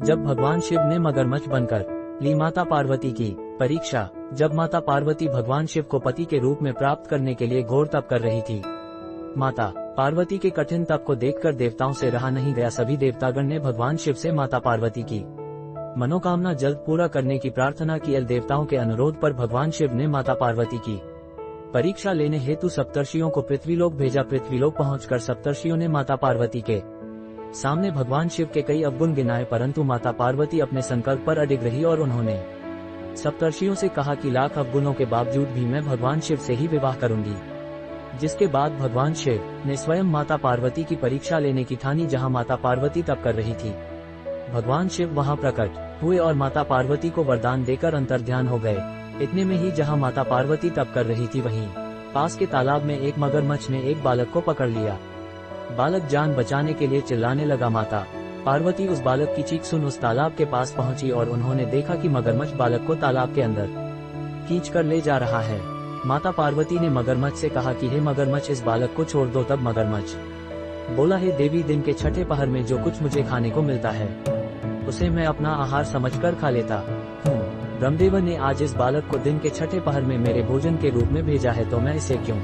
जब भगवान शिव ने मगरमच्छ बनकर ली माता पार्वती की परीक्षा। जब माता पार्वती भगवान शिव को पति के रूप में प्राप्त करने के लिए घोर तप कर रही थी। माता पार्वती के कठिन तप को देखकर देवताओं से रहा नहीं गया। सभी देवतागण ने भगवान शिव से माता पार्वती की मनोकामना जल्द पूरा करने की प्रार्थना की। देवताओं के अनुरोध पर भगवान शिव ने माता पार्वती की परीक्षा लेने हेतु सप्तर्षियों को पृथ्वीलोक भेजा। पृथ्वीलोक पहुंचकर सप्तर्षियों ने माता पार्वती के सामने भगवान शिव के कई अवगुण गिनाए, परंतु माता पार्वती अपने संकल्प पर अडिग रही और उन्होंने सप्तर्षियों से कहा कि लाख अवगुणों के बावजूद भी मैं भगवान शिव से ही विवाह करूंगी। जिसके बाद भगवान शिव ने स्वयं माता पार्वती की परीक्षा लेने की ठानी। जहां माता पार्वती तप कर रही थी, भगवान शिव वहां प्रकट हुए और माता पार्वती को वरदान देकर अंतर्ध्यान हो गए। इतने में ही जहां माता पार्वती तप कर रही थी, वहीं पास के तालाब में एक मगरमच्छ ने एक बालक को पकड़ लिया। बालक जान बचाने के लिए चिल्लाने लगा। माता पार्वती उस बालक की चीख सुन उस तालाब के पास पहुंची और उन्होंने देखा कि मगरमच्छ बालक को तालाब के अंदर खींच कर ले जा रहा है। माता पार्वती ने मगरमच्छ से कहा कि हे मगरमच्छ, इस बालक को छोड़ दो। तब मगरमच्छ बोला, हे देवी, दिन के छठे पहर में जो कुछ मुझे खाने को मिलता है उसे मैं अपना आहार समझकर खा लेता हूँ। ब्रह्मदेव ने आज इस बालक को दिन के छठे पहर में मेरे भोजन के रूप में भेजा है, तो मैं इसे क्यों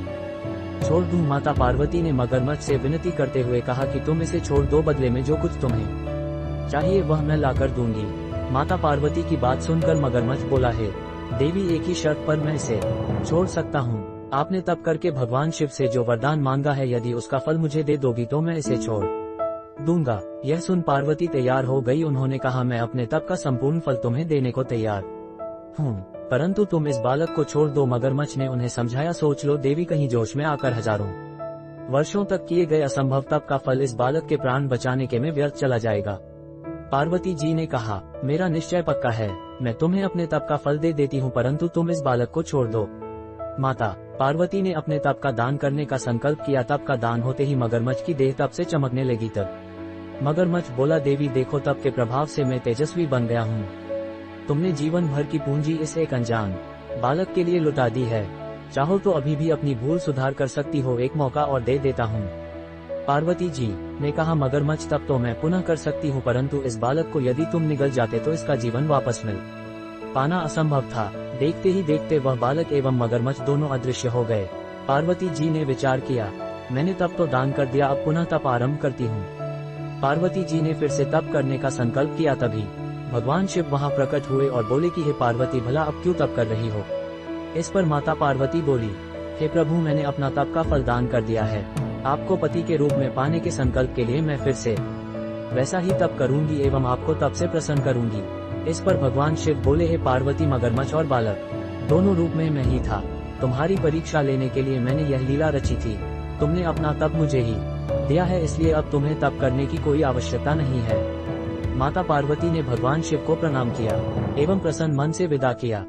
छोड़ दूं। माता पार्वती ने मगरमच्छ से विनती करते हुए कहा कि तुम इसे छोड़ दो, बदले में जो कुछ तुम्हें चाहिए वह मैं लाकर दूंगी। माता पार्वती की बात सुनकर मगरमच्छ बोला, है देवी, एक ही शर्त पर मैं इसे छोड़ सकता हूँ। आपने तप करके भगवान शिव से जो वरदान मांगा है, यदि उसका फल मुझे दे दोगी तो मैं इसे छोड़ दूंगा। यह सुन पार्वती तैयार हो गई। उन्होंने कहा, मैं अपने तप का संपूर्ण फल तुम्हें देने को तैयार हूँ, परंतु तुम इस बालक को छोड़ दो। मगरमच्छ ने उन्हें समझाया, सोच लो देवी, कहीं जोश में आकर हजारों वर्षों तक किए गए असंभव तप का फल इस बालक के प्राण बचाने के में व्यर्थ चला जाएगा। पार्वती जी ने कहा, मेरा निश्चय पक्का है, मैं तुम्हें अपने तप का फल दे देती हूँ, परंतु तुम इस बालक को छोड़ दो। माता पार्वती ने अपने तप का दान करने का संकल्प किया। तप का दान होते ही मगरमच्छ की देह तप से चमकने लगी। तब मगरमच्छ बोला, देवी देखो, तप के प्रभाव से मैं तेजस्वी बन गया हूँ। तुमने जीवन भर की पूंजी इस एक अनजान बालक के लिए लुटा दी है। चाहो तो अभी भी अपनी भूल सुधार कर सकती हो, एक मौका और दे देता हूँ। पार्वती जी ने कहा, मगरमच्छ, तब तो मैं पुनः कर सकती हूँ, परंतु इस बालक को यदि तुम निगल जाते तो इसका जीवन वापस मिल पाना असंभव था। देखते ही देखते वह बालक एवं मगरमच्छ दोनों अदृश्य हो गए। पार्वती जी ने विचार किया, मैंने तप तो दान कर दिया, अब पुनः तप आरंभ करती हूँ। पार्वती जी ने फिर से तप करने का संकल्प किया। तभी भगवान शिव वहां प्रकट हुए और बोले कि हे पार्वती, भला अब क्यों तप कर रही हो। इस पर माता पार्वती बोली, हे प्रभु, मैंने अपना तप का फल दान कर दिया है। आपको पति के रूप में पाने के संकल्प के लिए मैं फिर से वैसा ही तप करूंगी एवं आपको तप से प्रसन्न करूंगी। इस पर भगवान शिव बोले, हे पार्वती, मगरमच्छ और बालक दोनों रूप में मैं ही था। तुम्हारी परीक्षा लेने के लिए मैंने यह लीला रची थी। तुमने अपना तप मुझे ही दिया है, इसलिए अब तुम्हें तप करने की कोई आवश्यकता नहीं है। माता पार्वती ने भगवान शिव को प्रणाम किया एवं प्रसन्न मन से विदा किया।